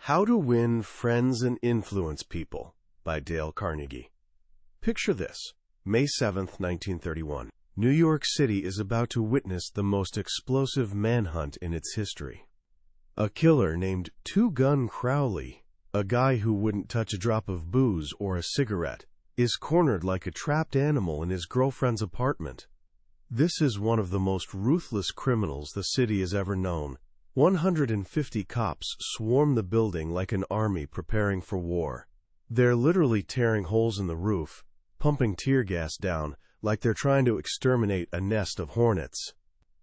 How to Win Friends and Influence People by Dale Carnegie. Picture this. May 7, 1931. New York City is about to witness the most explosive manhunt in its history. A killer named Two-Gun Crowley, a guy who wouldn't touch a drop of booze or a cigarette, is cornered like a trapped animal in his girlfriend's apartment. This is one of the most ruthless criminals the city has ever known. 150 cops swarm the building like an army preparing for war. They're literally tearing holes in the roof, pumping tear gas down like they're trying to exterminate a nest of hornets.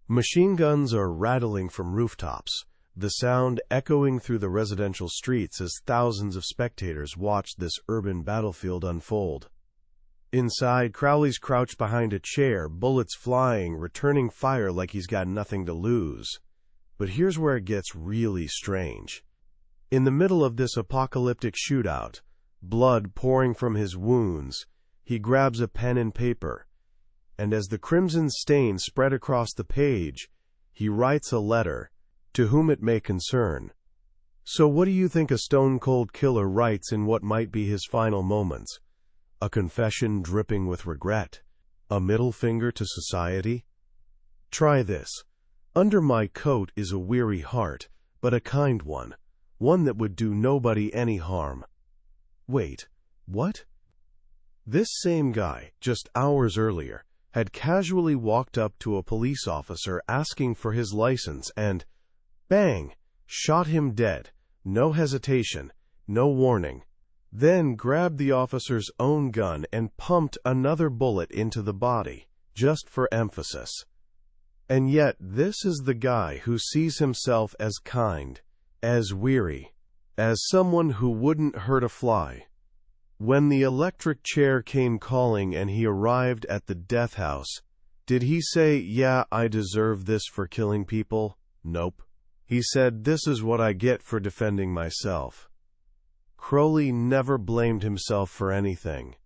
Machine guns are rattling from rooftops, the sound echoing through the residential streets as thousands of spectators watch this urban battlefield unfold. Inside, Crowley's crouched behind a chair, bullets flying, returning fire like he's got nothing to lose. But here's where it gets really strange. In the middle of this apocalyptic shootout, blood pouring from his wounds, he grabs a pen and paper, and as the crimson stain spread across the page, he writes a letter, to whom it may concern. So what do you think a stone-cold killer writes in what might be his final moments? A confession dripping with regret? A middle finger to society? Try this. Under my coat is a weary heart, but a kind one, one that would do nobody any harm. Wait, what? This same guy, just hours earlier, had casually walked up to a police officer asking for his license and, bang, shot him dead, no hesitation, no warning. Then grabbed the officer's own gun and pumped another bullet into the body, just for emphasis. And yet this is the guy who sees himself as kind, as weary, as someone who wouldn't hurt a fly. When the electric chair came calling and he arrived at the death house, did he say, "Yeah, I deserve this for killing people"? Nope. He said, "This is what I get for defending myself." Crowley never blamed himself for anything.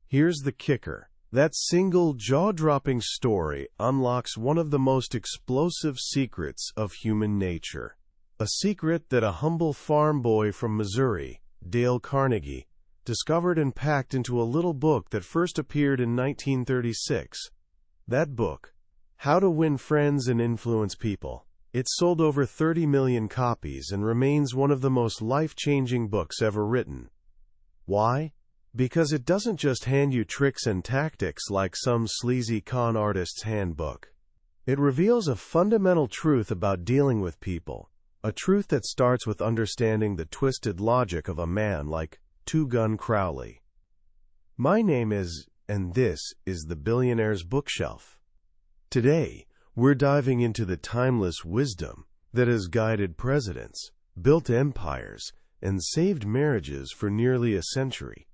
Here's the kicker. That single jaw-dropping story unlocks one of the most explosive secrets of human nature. A secret that a humble farm boy from Missouri, Dale Carnegie, discovered and packed into a little book that first appeared in 1936. That book, How to Win Friends and Influence People. It sold over 30 million copies and remains one of the most life-changing books ever written. Why? Because it doesn't just hand you tricks and tactics like some sleazy con artist's handbook. It reveals a fundamental truth about dealing with people, a truth that starts with understanding the twisted logic of a man like Two-Gun Crowley. My name is, and this is the Billionaire's Bookshelf. Today, we're diving into the timeless wisdom that has guided presidents, built empires, and saved marriages for nearly a century.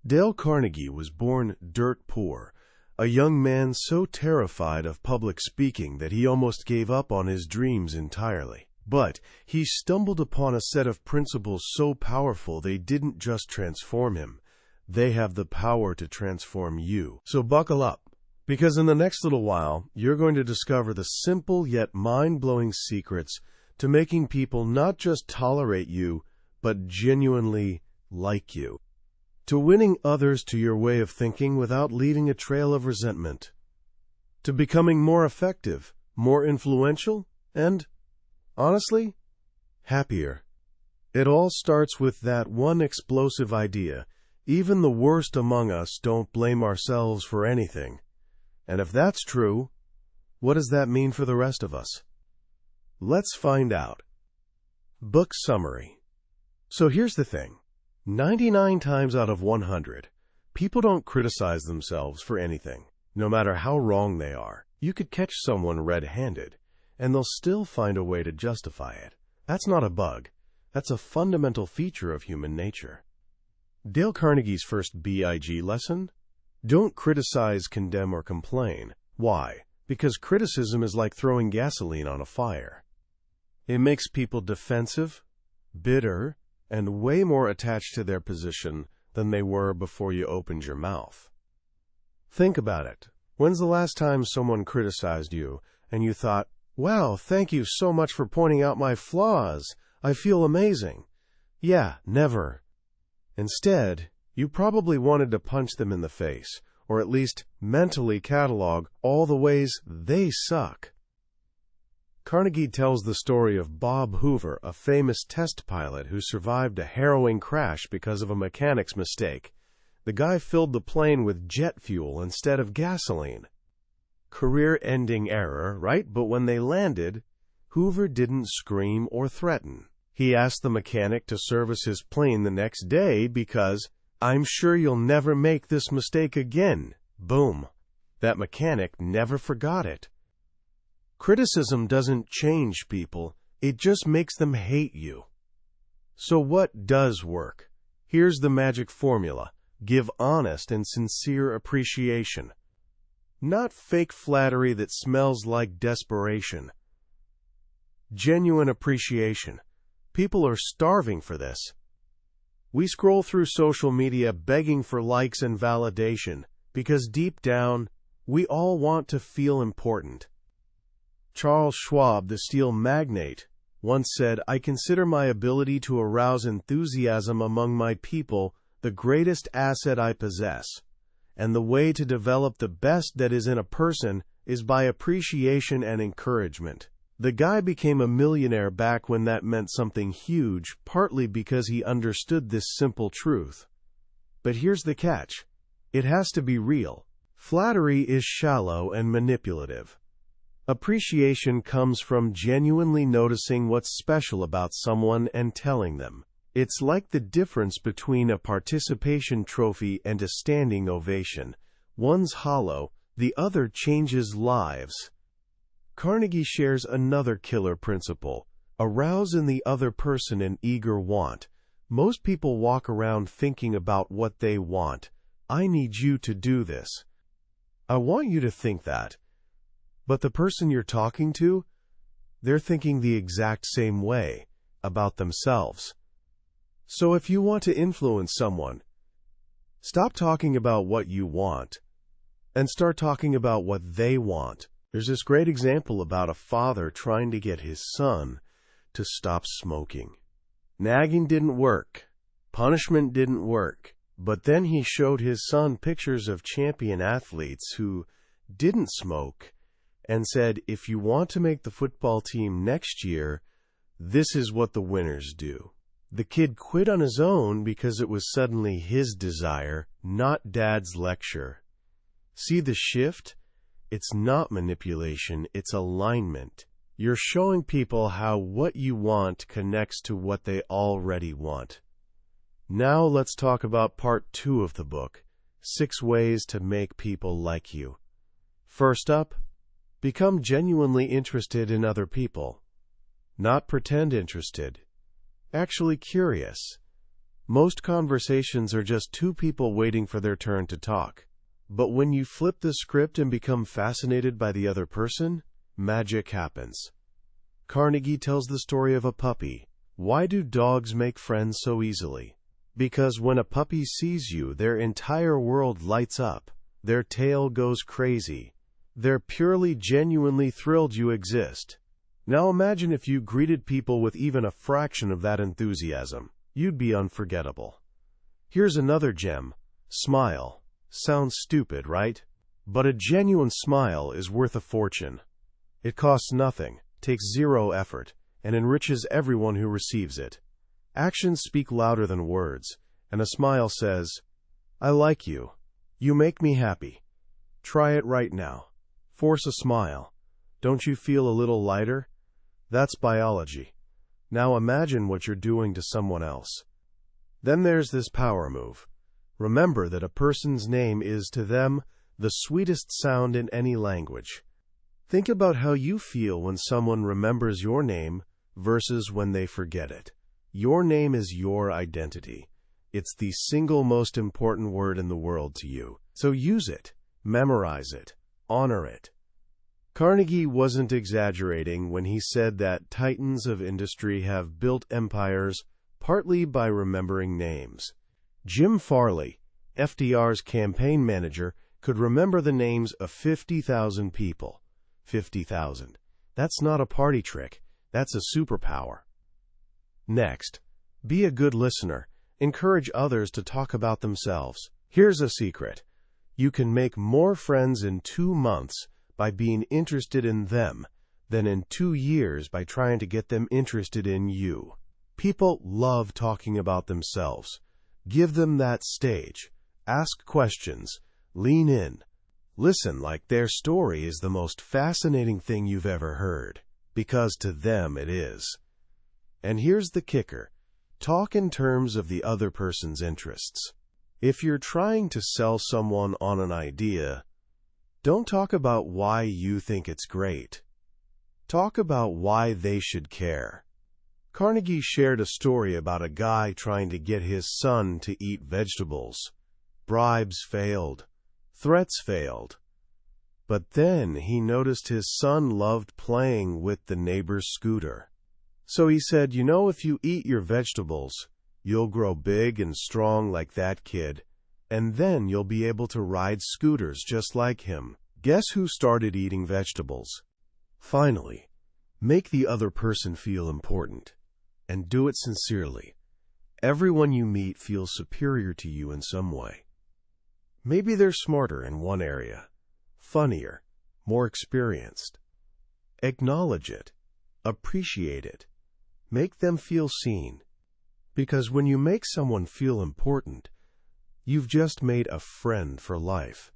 Dale Carnegie was born dirt poor, a young man so terrified of public speaking that he almost gave up on his dreams entirely. But he stumbled upon a set of principles so powerful they didn't just transform him, they have the power to transform you. So buckle up, because in the next little while, you're going to discover the simple yet mind-blowing secrets to making people not just tolerate you, but genuinely like you. To winning others to your way of thinking without leaving a trail of resentment. To becoming more effective, more influential, and, honestly, happier. It all starts with that one explosive idea. Even the worst among us don't blame ourselves for anything. And if that's true, what does that mean for the rest of us? Let's find out. Book summary. So here's the thing. 99 times out of 100, people don't criticize themselves for anything, no matter how wrong they are. You could catch someone red-handed, and they'll still find a way to justify it. That's not a bug. That's a fundamental feature of human nature. Dale Carnegie's first BIG lesson? Don't criticize, condemn, or complain. Why? Because criticism is like throwing gasoline on a fire. It makes people defensive, bitter, and way more attached to their position than they were before you opened your mouth. Think about it. When's the last time someone criticized you and you thought, "Wow, thank you so much for pointing out my flaws. I feel amazing." Yeah, never. Instead, you probably wanted to punch them in the face, or at least mentally catalog all the ways they suck. Carnegie tells the story of Bob Hoover, a famous test pilot who survived a harrowing crash because of a mechanic's mistake. The guy filled the plane with jet fuel instead of gasoline. Career-ending error, right? But when they landed, Hoover didn't scream or threaten. He asked the mechanic to service his plane the next day because, "I'm sure you'll never make this mistake again." Boom. That mechanic never forgot it. Criticism doesn't change people, it just makes them hate you. So what does work? Here's the magic formula. Give honest and sincere appreciation. Not fake flattery that smells like desperation. Genuine appreciation. People are starving for this. We scroll through social media begging for likes and validation because deep down, we all want to feel important. Charles Schwab, the steel magnate, once said, "I consider my ability to arouse enthusiasm among my people the greatest asset I possess, and the way to develop the best that is in a person is by appreciation and encouragement." The guy became a millionaire back when that meant something huge, partly because he understood this simple truth. But here's the catch. It has to be real. Flattery is shallow and manipulative. Appreciation comes from genuinely noticing what's special about someone and telling them. It's like the difference between a participation trophy and a standing ovation. One's hollow, the other changes lives. Carnegie shares another killer principle: arouse in the other person an eager want. Most people walk around thinking about what they want. I need you to do this. I want you to think that. But the person you're talking to, they're thinking the exact same way about themselves. So if you want to influence someone, stop talking about what you want and start talking about what they want. There's this great example about a father trying to get his son to stop smoking. Nagging didn't work. Punishment didn't work. But then he showed his son pictures of champion athletes who didn't smoke and said, "If you want to make the football team next year, this is what the winners do." The kid quit on his own because it was suddenly his desire, not Dad's lecture. See the shift? It's not manipulation, it's alignment. You're showing people how what you want connects to what they already want. Now let's talk about part 2 of the book, 6 ways to make people like you. First up, become genuinely interested in other people. Not pretend interested. Actually curious. Most conversations are just two people waiting for their turn to talk. But when you flip the script and become fascinated by the other person, magic happens. Carnegie tells the story of a puppy. Why do dogs make friends so easily? Because when a puppy sees you, their entire world lights up. Their tail goes crazy. They're purely, genuinely thrilled you exist. Now imagine if you greeted people with even a fraction of that enthusiasm. You'd be unforgettable. Here's another gem. Smile. Sounds stupid, right? But a genuine smile is worth a fortune. It costs nothing, takes zero effort, and enriches everyone who receives it. Actions speak louder than words, and a smile says, "I like you. You make me happy." Try it right now. Force a smile. Don't you feel a little lighter? That's biology. Now imagine what you're doing to someone else. Then there's this power move. Remember that a person's name is, to them, the sweetest sound in any language. Think about how you feel when someone remembers your name versus when they forget it. Your name is your identity. It's the single most important word in the world to you. So use it, memorize it, honor it. Carnegie wasn't exaggerating when he said that titans of industry have built empires partly by remembering names. Jim Farley, FDR's campaign manager, could remember the names of 50,000 people. 50,000. That's not a party trick. That's a superpower. Next, Be a good listener. Encourage others to talk about themselves. Here's a secret. You can make more friends in 2 months by being interested in them than in 2 years by trying to get them interested in you. People love talking about themselves. Give them that stage. Ask questions. Lean in. Listen like their story is the most fascinating thing you've ever heard, because to them it is. And here's the kicker. Talk in terms of the other person's interests. If you're trying to sell someone on an idea, don't talk about why you think it's great. Talk about why they should care. Carnegie shared a story about a guy trying to get his son to eat vegetables. Bribes failed. Threats failed. But then he noticed his son loved playing with the neighbor's scooter. So he said, if you eat your vegetables, you'll grow big and strong like that kid, and then you'll be able to ride scooters just like him. Guess who started eating vegetables? Finally, make the other person feel important, and do it sincerely. Everyone you meet feels superior to you in some way. Maybe they're smarter in one area, funnier, more experienced. Acknowledge it. Appreciate it. Make them feel seen. Because when you make someone feel important, you've just made a friend for life.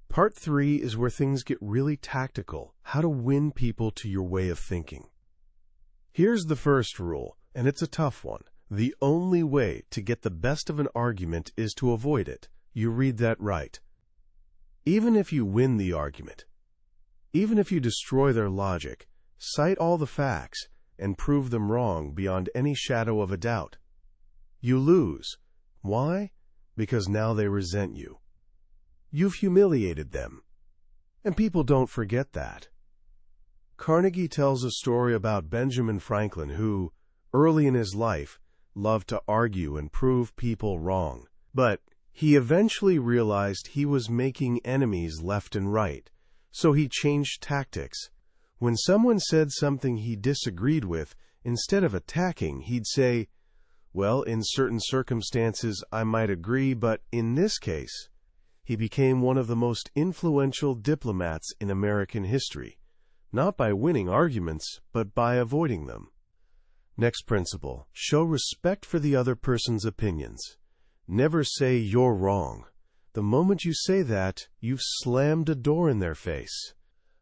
Part 3 is where things get really tactical, how to win people to your way of thinking. Here's the first rule, and it's a tough one. The only way to get the best of an argument is to avoid it. You read that right. Even if you win the argument, even if you destroy their logic, cite all the facts, and prove them wrong beyond any shadow of a doubt, you lose. Why? Because now they resent you. You've humiliated them. And people don't forget that. Carnegie tells a story about Benjamin Franklin who, early in his life, loved to argue and prove people wrong. But he eventually realized he was making enemies left and right, so he changed tactics. When someone said something he disagreed with, instead of attacking, he'd say, "Well, in certain circumstances I might agree, but in this case," he became one of the most influential diplomats in American history, not by winning arguments, but by avoiding them. Next principle, show respect for the other person's opinions. Never say you're wrong. The moment you say that, you've slammed a door in their face.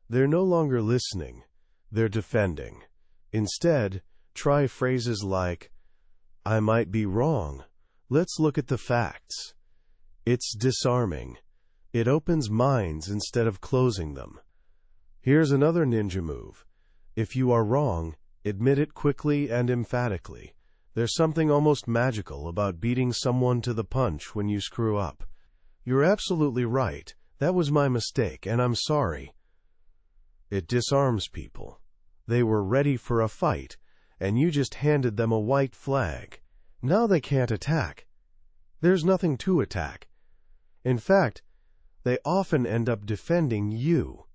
They're no longer listening. They're defending. Instead, try phrases like, "I might be wrong. Let's look at the facts." It's disarming. It opens minds instead of closing them. Here's another ninja move. If you are wrong, admit it quickly and emphatically. There's something almost magical about beating someone to the punch when you screw up. "You're absolutely right. That was my mistake, and I'm sorry." It disarms people. They were ready for a fight, and you just handed them a white flag. Now they can't attack. There's nothing to attack. In fact, they often end up defending you.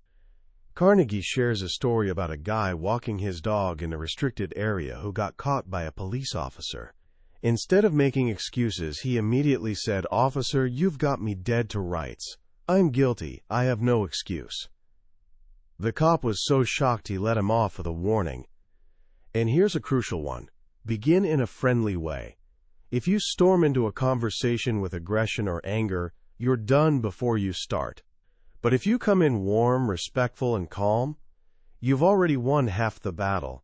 Carnegie shares a story about a guy walking his dog in a restricted area who got caught by a police officer. Instead of making excuses, he immediately said, "Officer, you've got me dead to rights. I'm guilty. I have no excuse." The cop was so shocked he let him off with a warning. And here's a crucial one. Begin in a friendly way. If you storm into a conversation with aggression or anger, you're done before you start. But if you come in warm, respectful, and calm, you've already won half the battle.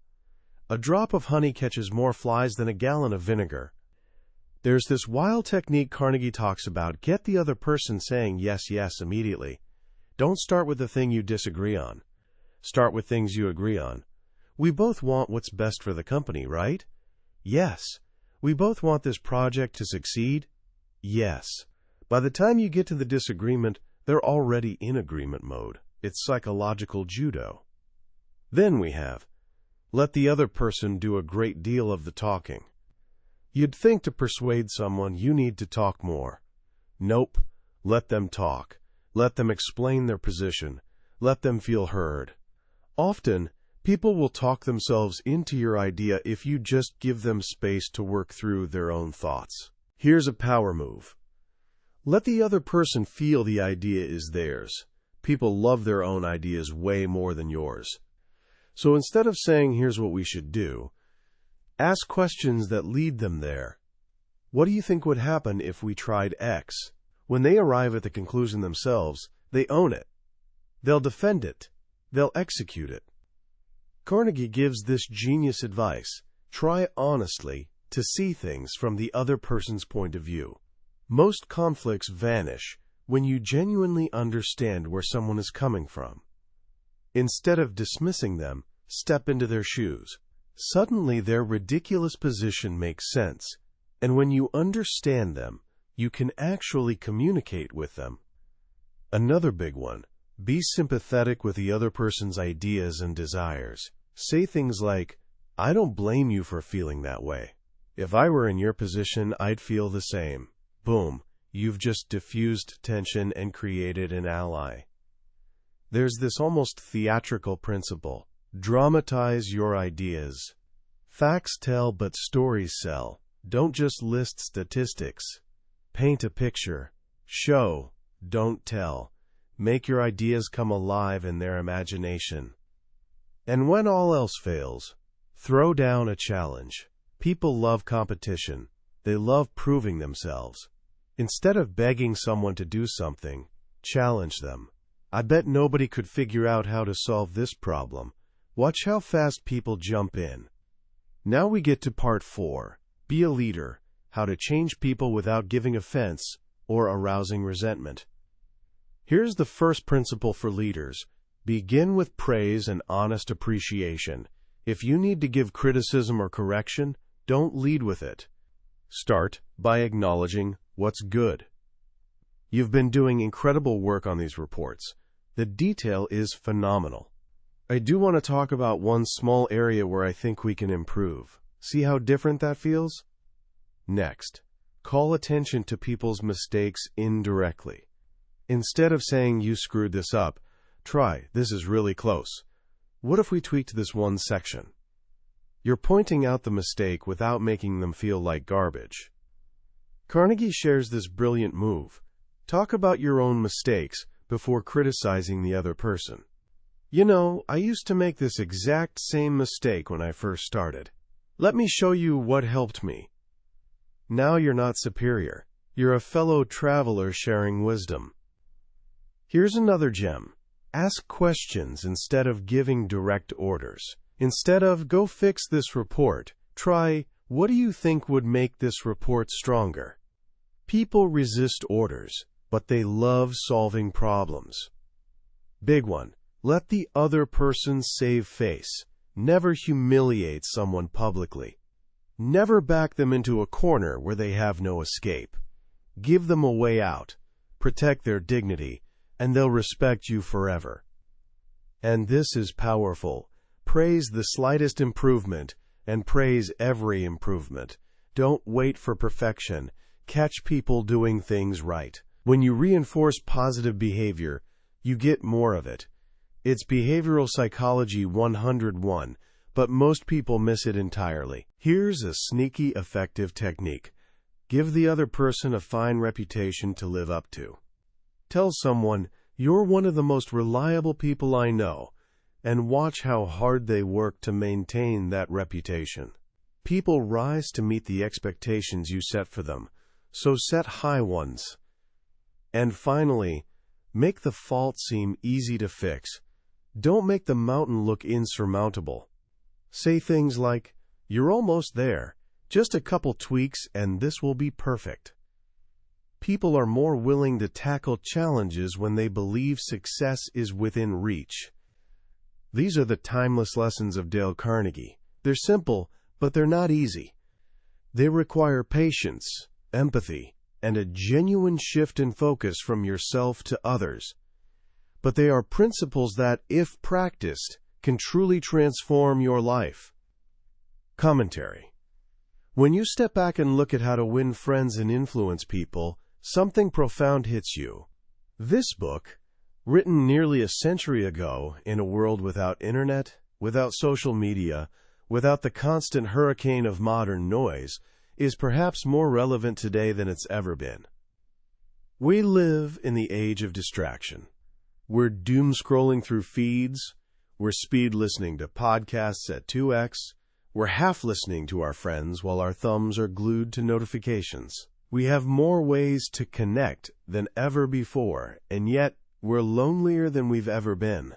A drop of honey catches more flies than a gallon of vinegar. There's this wild technique Carnegie talks about. Get the other person saying yes, yes immediately. Don't start with the thing you disagree on. Start with things you agree on. We both want what's best for the company, right? Yes. We both want this project to succeed? Yes. By the time you get to the disagreement, they're already in agreement mode. It's psychological judo. Then we have, let the other person do a great deal of the talking. You'd think to persuade someone you need to talk more. Nope. Let them talk. Let them explain their position. Let them feel heard. Often, People will talk themselves into your idea if you just give them space to work through their own thoughts. Here's a power move. Let the other person feel the idea is theirs. People love their own ideas way more than yours. So instead of saying, here's what we should do, ask questions that lead them there. What do you think would happen if we tried X? When they arrive at the conclusion themselves, they own it. They'll defend it. They'll execute it. Carnegie gives this genius advice. Try honestly to see things from the other person's point of view. Most conflicts vanish when you genuinely understand where someone is coming from. Instead of dismissing them, step into their shoes. Suddenly their ridiculous position makes sense, and when you understand them, you can actually communicate with them. Another big one. Be sympathetic with the other person's ideas and desires. Say things like, I don't blame you for feeling that way. If I were in your position, I'd feel the same. Boom, you've just diffused tension and created an ally. There's this almost theatrical principle. Dramatize your ideas. Facts tell, but stories sell. Don't just list statistics. Paint a picture. Show, don't tell. Make your ideas come alive in their imagination. And when all else fails, throw down a challenge. People love competition. They love proving themselves. Instead of begging someone to do something, challenge them. I bet nobody could figure out how to solve this problem. Watch how fast people jump in. Now we get to part 4. Be a leader. How to change people without giving offense or arousing resentment. Here's the first principle for leaders. Begin with praise and honest appreciation. If you need to give criticism or correction, don't lead with it. Start by acknowledging what's good. You've been doing incredible work on these reports. The detail is phenomenal. I do want to talk about one small area where I think we can improve. See how different that feels? Next, call attention to people's mistakes indirectly. Instead of saying you screwed this up, try, this is really close. What if we tweaked this one section? You're pointing out the mistake without making them feel like garbage. Carnegie shares this brilliant move. Talk about your own mistakes before criticizing the other person. You know, I used to make this exact same mistake when I first started. Let me show you what helped me. Now you're not superior. You're a fellow traveler sharing wisdom. Here's another gem. Ask questions instead of giving direct orders. Instead of, go fix this report, try, what do you think would make this report stronger? People resist orders, but they love solving problems. Big one. Let the other person save face. Never humiliate someone publicly. Never back them into a corner where they have no escape. Give them a way out. Protect their dignity, and they'll respect you forever. And this is powerful. Praise the slightest improvement, and praise every improvement. Don't wait for perfection. Catch people doing things right. When you reinforce positive behavior, you get more of it. It's behavioral psychology 101, but most people miss it entirely. Here's a sneaky, effective technique. Give the other person a fine reputation to live up to. Tell someone, you're one of the most reliable people I know, and watch how hard they work to maintain that reputation. People rise to meet the expectations you set for them, so set high ones. And finally, make the fault seem easy to fix. Don't make the mountain look insurmountable. Say things like, you're almost there. Just a couple tweaks and this will be perfect. People are more willing to tackle challenges when they believe success is within reach. These are the timeless lessons of Dale Carnegie. They're simple, but they're not easy. They require patience, empathy, and a genuine shift in focus from yourself to others. But they are principles that, if practiced, can truly transform your life. Commentary. When you step back and look at how to win friends and influence people, something profound hits you. This book, written nearly a century ago in a world without internet, without social media, without the constant hurricane of modern noise, is perhaps more relevant today than it's ever been. We live in the age of distraction. We're doom-scrolling through feeds, we're speed-listening to podcasts at 2x, we're half-listening to our friends while our thumbs are glued to notifications. We have more ways to connect than ever before, and yet we're lonelier than we've ever been.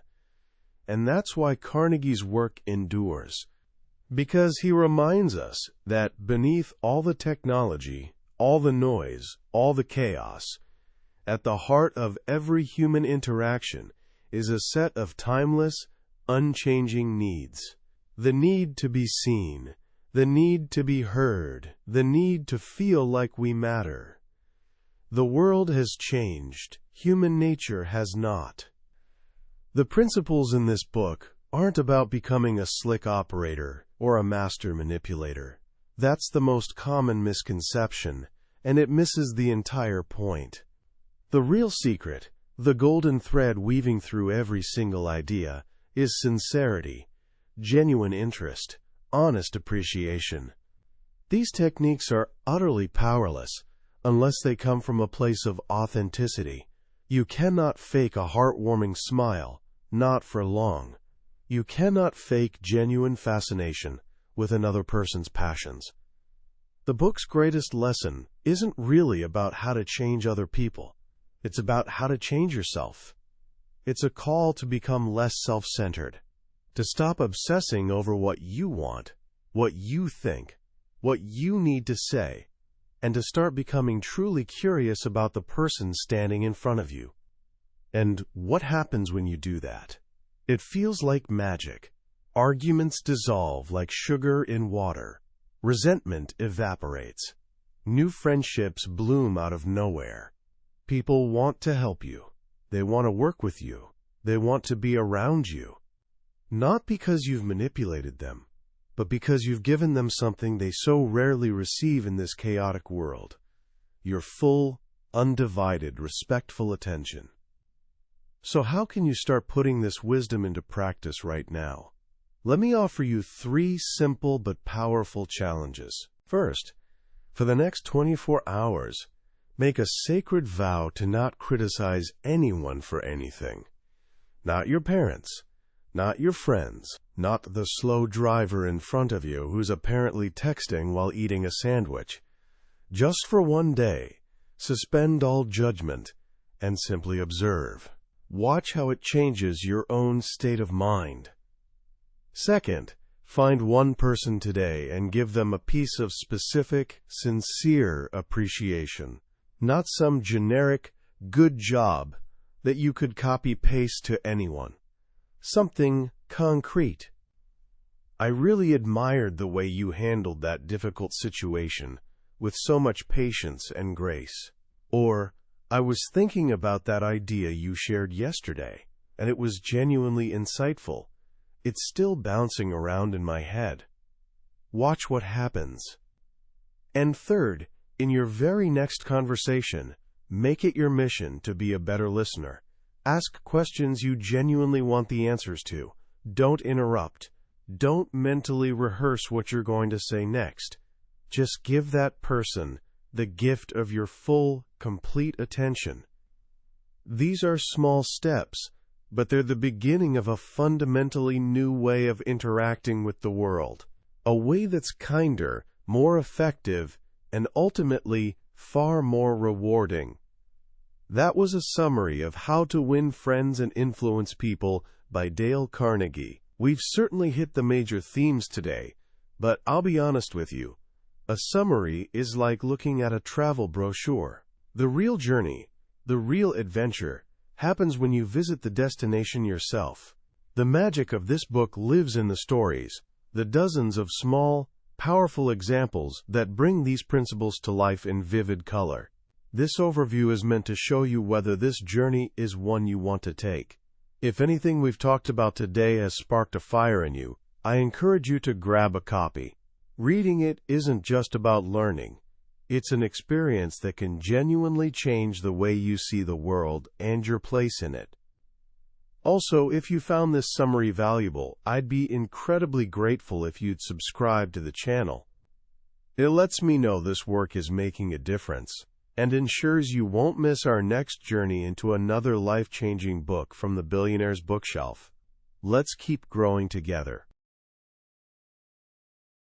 And that's why Carnegie's work endures. Because he reminds us that beneath all the technology, all the noise, all the chaos, at the heart of every human interaction is a set of timeless, unchanging needs. The need to be seen, the need to be heard, the need to feel like we matter. The world has changed, human nature has not. The principles in this book aren't about becoming a slick operator or a master manipulator. That's the most common misconception, and it misses the entire point. The real secret, the golden thread weaving through every single idea, is sincerity, genuine interest, honest appreciation. These techniques are utterly powerless unless they come from a place of authenticity. You cannot fake a heartwarming smile, not for long. You cannot fake genuine fascination with another person's passions. The book's greatest lesson isn't really about how to change other people. It's about how to change yourself. It's a call to become less self-centered, to stop obsessing over what you want, what you think, what you need to say, and to start becoming truly curious about the person standing in front of you. And what happens when you do that? It feels like magic. Arguments dissolve like sugar in water. Resentment evaporates. New friendships bloom out of nowhere. People want to help you. They want to work with you. They want to be around you. Not because you've manipulated them, but because you've given them something they so rarely receive in this chaotic world: your full, undivided, respectful attention. So how can you start putting this wisdom into practice right now? Let me offer you 3 simple but powerful challenges. First, for the next 24 hours, make a sacred vow to not criticize anyone for anything. Not your parents, not your friends, not the slow driver in front of you who's apparently texting while eating a sandwich. Just for one day, suspend all judgment and simply observe. Watch how it changes your own state of mind. Second, find one person today and give them a piece of specific, sincere appreciation. Not some generic, good job that you could copy-paste to anyone. Something concrete. I really admired the way you handled that difficult situation with so much patience and grace. Or, I was thinking about that idea you shared yesterday, and it was genuinely insightful. It's still bouncing around in my head. Watch what happens. And third, in your very next conversation, make it your mission to be a better listener. Ask questions you genuinely want the answers to. Don't interrupt. Don't mentally rehearse what you're going to say next. Just give that person the gift of your full, complete attention. These are small steps, but they're the beginning of a fundamentally new way of interacting with the world. A way that's kinder, more effective, and ultimately far more rewarding. That was a summary of How to Win Friends and Influence People by Dale Carnegie. We've certainly hit the major themes today, but I'll be honest with you. A summary is like looking at a travel brochure. The real journey, the real adventure, happens when you visit the destination yourself. The magic of this book lives in the stories, the dozens of small, powerful examples that bring these principles to life in vivid color. This overview is meant to show you whether this journey is one you want to take. If anything we've talked about today has sparked a fire in you, I encourage you to grab a copy. Reading it isn't just about learning. It's an experience that can genuinely change the way you see the world and your place in it. Also, if you found this summary valuable, I'd be incredibly grateful if you'd subscribe to the channel. It lets me know this work is making a difference, and ensures you won't miss our next journey into another life-changing book from the billionaire's bookshelf. Let's keep growing together.